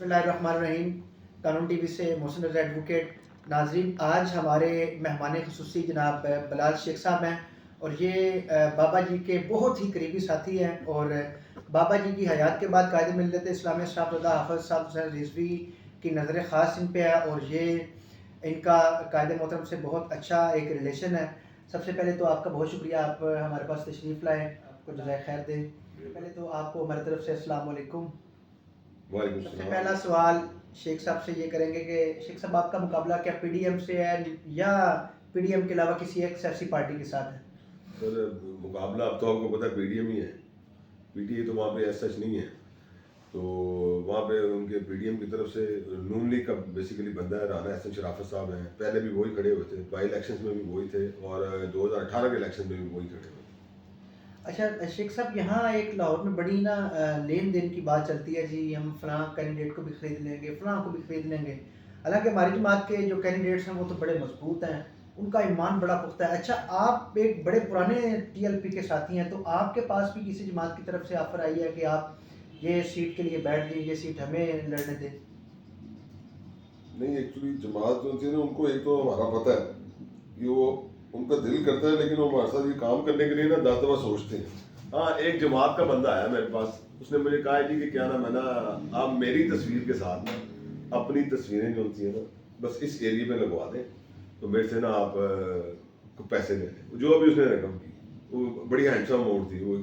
बिस्मिल्लाहिर्रहमानिर्रहीम। कानून टीवी से मोहसिन रज़ा एडवोकेट। नाज़रीन, आज हमारे मेहमान खुसूसी जनाब बिलाल शेख साहब हैं और ये बाबा जी के बहुत ही करीबी साथी हैं और बाबा जी की हयात के बाद कायदे मिल्लत इस्लामिया साहब हाफ़िज़ साहब हुसैन रिज़वी की नज़र ख़ास इन पे है और ये इनका कायदे मोहतरम से बहुत अच्छा एक रिलेशन है। सबसे पहले तो आपका बहुत शुक्रिया, आप हमारे पास तशरीफ़ लाएँ, आपको जज़ाए खैर दें। पहले तो आपको हमारी तरफ से अस्सलाम वालेकुम। सबसे पहला सवाल शेख साहब से ये करेंगे कि शेख साहब, आपका मुकाबला क्या पीडीएम से है या पीडीएम के अलावा किसी एक सियासी पार्टी के साथ है? सर, मुकाबला अब तो आपको पता है पीडीएम ही है। पीटीए तो वहाँ पे ऐसा सच नहीं है, तो वहाँ पे उनके पीडीएम की तरफ से नून लीग का बेसिकली बंदा है, राना एहसन शराफत साहब हैं। पहले भी वही खड़े हुए थे, बाई इलेक्शंस में भी वही थे और 2018 के इलेक्शन में भी वही खड़े हुए थे। अच्छा शेख साहब, यहाँ एक लाहौर में बड़ी ना लेन देन की बात चलती है जी, हम फलां कैंडिडेट को भी खरीद लेंगे, फलां को भी खरीद लेंगे। हालांकि हमारी जमात के जो कैंडिडेट्स हैं वो तो बड़े मजबूत हैं, उनका ईमान बड़ा पुख्ता है। अच्छा, आप एक बड़े पुराने टीएलपी के साथी हैं, तो आपके पास भी किसी जमात की तरफ से ऑफर आई है कि आप ये सीट के लिए बैठ जाइए, ये सीट हमें लड़ने दें? नहीं, एक्चुअली जमात जो थी ना, उनको एक तो हमारा पता है कि वो उनका दिल करता है, लेकिन वो हमारे साथ ये काम करने के लिए ना 10 दफ़ा सोचते हैं। हाँ, एक जमात का बंदा आया मेरे पास, उसने मुझे कहा है जी कि क्या नाम है ना, आप मेरी तस्वीर के साथ ना अपनी तस्वीरें जो होती है ना बस इस एरिया में लगवा दें, तो मेरे से ना आप पैसे ले लें। जो अभी उसने रकम की वो बड़ी हैंडसम अमाउंट थी, वो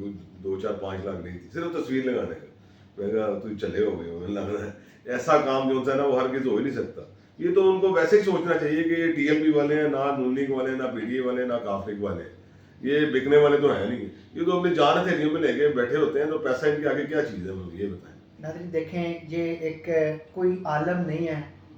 2 4 5 लाख नहीं थी, सिर्फ तस्वीर लगाने का। मैंने कहा तुम चले हो गए हो, लग रहा है ऐसा काम जो होता है ना वो हर किसी हो ही नहीं सकता। ये तो उनको वैसे ही सोचना चाहिए कि ये टीएलपी वाले हैं, ना नून लीग वाले, ना पीडीए वाले, ना काफिक वाले, ये बिकने वाले तो है नहीं। ये तो अपनी जान हथेलियों में लेके बैठे होते हैं, तो पैसा इनके आगे क्या चीज़ है, मुझे ये बताएं। नाज़रीन देखें, ये एक कोई आलम नहीं है,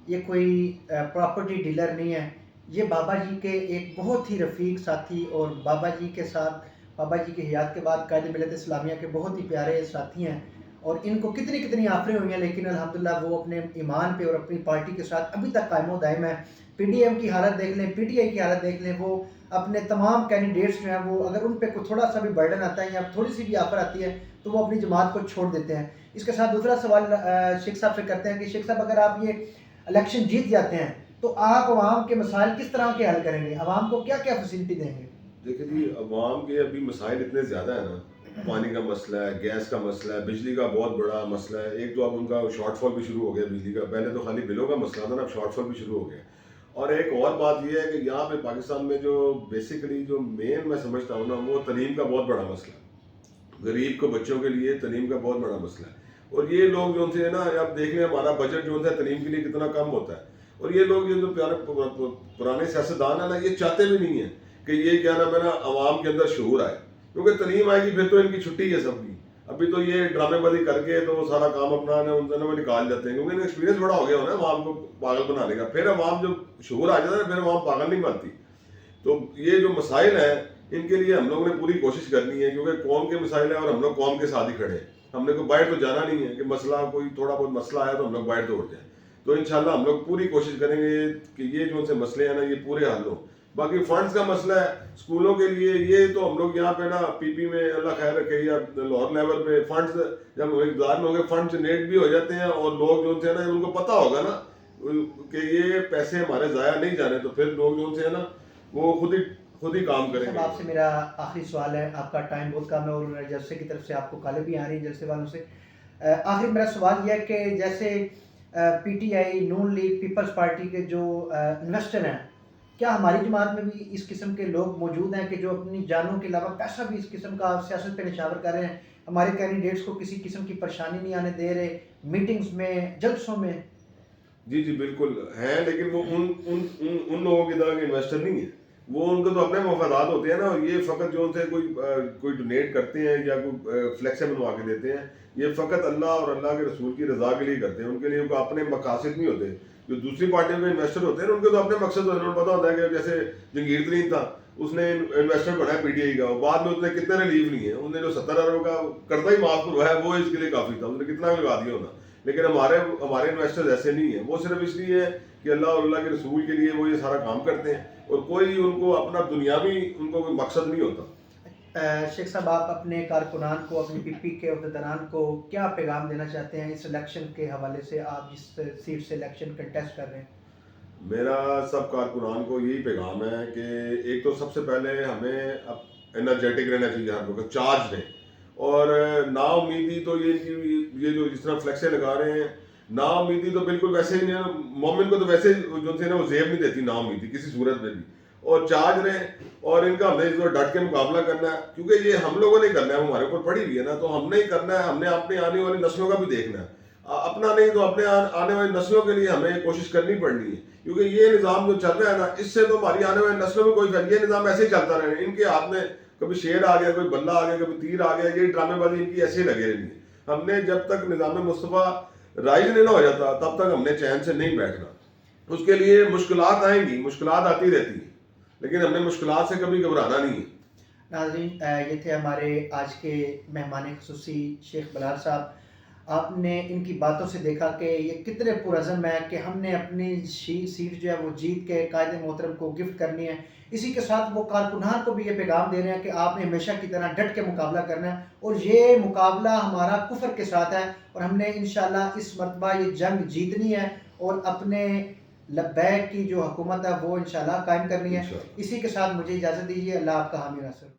ये कोई प्रॉपर्टी डीलर नहीं है, ये बाबा जी के एक बहुत ही रफ़ीक साथी और बाबा जी के साथ बाबा जी की हयात के बाद कायदे मिल्लत इस्लामिया के बहुत ही प्यारे साथी हैं और इनको कितनी कितनी आफरें हुई हैं, लेकिन अल्हम्दुलिल्लाह वो अपने ईमान पे और अपनी पार्टी के साथ अभी तक कायम दायम है। पीडीएम की हालत देख लें, पीटीआई की हालत देख लें, वो अपने तमाम कैंडिडेट्स जो हैं वो अगर उन पे कोई थोड़ा सा भी बर्डन आता है या थोड़ी सी भी ऑफर आती है तो वो अपनी जमात को छोड़ देते हैं। इसके साथ दूसरा सवाल शेख साहब से करते हैं कि शेख साहब, अगर आप ये इलेक्शन जीत जाते हैं तो आप अवाम के मसाइल किस तरह के हल करेंगे, अवाम को क्या क्या फैसिलिटी देंगे? देखिए जी, अवाम के अभी मसाइल इतने ज़्यादा है ना, पानी का मसला है, गैस का मसला है, बिजली का बहुत बड़ा मसला है। एक तो अब उनका शॉर्टफॉल भी शुरू हो गया बिजली का, पहले तो खाली बिलों का मसला था ना, अब शॉर्टफॉल भी शुरू हो गया। और एक और बात यह है कि यहाँ पे पाकिस्तान में जो बेसिकली जो मेन मैं समझता हूँ ना, वो तलीम का बहुत बड़ा मसला है। गरीब को बच्चों के लिए तलीम का बहुत बड़ा मसला है। और ये लोग जो उनसे है ना, अब देख लें हमारा बजट जो है तलीम के लिए कितना कम होता है, और ये लोग ये जो प्यारे पुराने सियासतदान है ना, ये चाहते भी नहीं है कि ये क्या नाम है ना अवाम के अंदर शऊर आए, क्योंकि तलीम आएगी फिर तो इनकी छुट्टी है सबकी। अभी तो ये ड्रामेबाजी करके तो सारा काम अपना ना उनसे ना निकाल जाते हैं, क्योंकि एक्सपीरियंस बड़ा हो गया हो ना अवाम को पागल बनाने का। फिर अवाम जब शऊर आ जाता है फिर अवाम पागल नहीं बनती। तो ये जो मसाइल हैं इनके लिए हम लोगों ने पूरी कोशिश करनी है, क्योंकि कौम के मसाइल हैं और हम लोग कौम के साथ ही खड़े हैं। हमने कोई बाहर तो जाना नहीं है कि मसला कोई थोड़ा बहुत मसला आया तो हम लोग बाहर दौड़ जाए। तो इंशाल्लाह हम लोग पूरी कोशिश करेंगे कि ये जो उनसे मसले हैं ना ये पूरे हल हो। बाकी फंड्स का मसला है स्कूलों के लिए, ये तो हम लोग यहाँ पे ना पीपी में अल्लाह खैर रखे या लाहौर लेवल पे फंड्स जब इकदार में होंगे फंड जनरेट भी हो जाते हैं, और लोग जो है ना उनको पता होगा ना कि ये पैसे हमारे ज़ाया नहीं जाने, तो फिर लोग जो है ना वो खुद ही काम करेंगे। आपसे मेरा आखिरी सवाल है, आपका टाइम बहुत कम है और जलसे की तरफ से आपको कॉलें भी आ रही हैं जलसे वालों से। आखिर मेरा सवाल यह है कि जैसे पीटीआई, नून लीग, पीपल्स पार्टी के जो इन्वेस्टर हैं, क्या हमारी जमात में भी इस किस्म के लोग मौजूद हैं कि जो अपनी जानों के अलावा पैसा भी इस किस्म का सियासत पे निछावर कर रहे हैं, हमारे कैंडिडेट्स को किसी किस्म की परेशानी नहीं आने दे रहे, मीटिंग्स में, जलसों में? जी जी बिल्कुल है, लेकिन वो उन उन उन उन लोगों की तरह के इन्वेस्टर नहीं है। वो उनके तो अपने मफादात होते हैं ना, ये फ़कत जो उनसे कोई डोनेट करते हैं या कोई फ्लेक्स बनवा के देते हैं, ये फ़कत अल्लाह और अल्लाह के रसूल की रज़ा के लिए करते हैं। उनके लिए कोई अपने मकासद नहीं होते। जो दूसरी पार्टियों में इन्वेस्टर होते हैं उनके तो अपने मकसद होते हैं। उन्हें पता होता है कि जैसे जंगीर तरीन था, उसने इन्वेस्टर बनाया पीटीआई का, बाद में उसने कितने रिलीफ नहीं है, उसने जो 70 अरब का कर्जा ही माफ करवाया वो इसके लिए काफ़ी था, उसने कितना लगा दिया होना। लेकिन हमारे इन्वेस्टर्स ऐसे नहीं है, वो सिर्फ इसलिए है कि अल्लाह और अल्लाह के रसूल के लिए वो ये सारा काम करते हैं, और कोई उनको अपना दुनियावी उनको कोई मकसद नहीं होता। शेख साहब, आप अपने कारकुनान को, अपनी पीपी के अहदेदारान को क्या पैगाम देना चाहते हैं इस इलेक्शन के हवाले से, आप जिस सीट से इलेक्शन कंटेस्ट कर रहे हैं? मेरा सब कारकुनान को यही पैगाम है कि एक तो सबसे पहले हमें अब एनर्जेटिक रहना चाहिए, हर वक्त चार्ज रहें, और नाउमीदी तो ये जो जिस तरह फ्लेक्सें लगा रहे हैं, नाउमीदी तो बिल्कुल वैसे ही नहीं, मोमिन को तो वैसे जो से ना वो जेब नहीं देती नाउमीदी किसी सूरत में भी, और चार्ज रहें, और इनका हमने इस बार डट के मुकाबला करना है, क्योंकि ये हम लोगों ने करना है, हमारे ऊपर पड़ी हुई है ना, तो हमने ही करना है, हमने अपने आने वाली नस्लों का भी देखना है, अपना नहीं तो अपने आने वाली नस्लों के लिए हमें कोशिश करनी पड़नी है, क्योंकि ये निज़ाम जो चल रहा है ना, इससे तो हमारी आने वाली नस्लों में कोई फर्क, ये निज़ाम ऐसे ही चलता रहे, इनके हाथ में कभी शेर आ गया, कोई बल्ला आ गया, कभी तीर आ गया, ये ड्रामेबाजी इनकी ऐसे ही लगे रहनी है। हमने जब तक निज़ाम मुस्तफ़ा राइज नहीं ना हो जाता तब तक हमने चैन से नहीं बैठना। उसके लिए मुश्किलात आएंगी, मुश्किलात आती रहती हैं, लेकिन हमने मुश्किलात से कभी घबराना नहीं है। नाज़रीन, ये थे हमारे आज के मेहमान खुसूसी शेख बलाल साहब। आपने इनकी बातों से देखा कि ये कितने पुरज़म है कि हमने अपनी सीट जो है वो जीत के कायदे मोहतरम को गिफ्ट करनी है। इसी के साथ वो कारकुनान को भी ये पैगाम दे रहे हैं कि आपने हमेशा की तरह डट के मुकाबला करना है, और ये मुकाबला हमारा कुफर के साथ है, और हमने इंशाल्लाह इस मरतबा ये जंग जीतनी है और अपने लब्बैक की जो हुकूमत है वो इंशाल्लाह कायम करनी है। इसी के साथ मुझे इजाज़त दीजिए। अल्लाह आपका हामी नासर।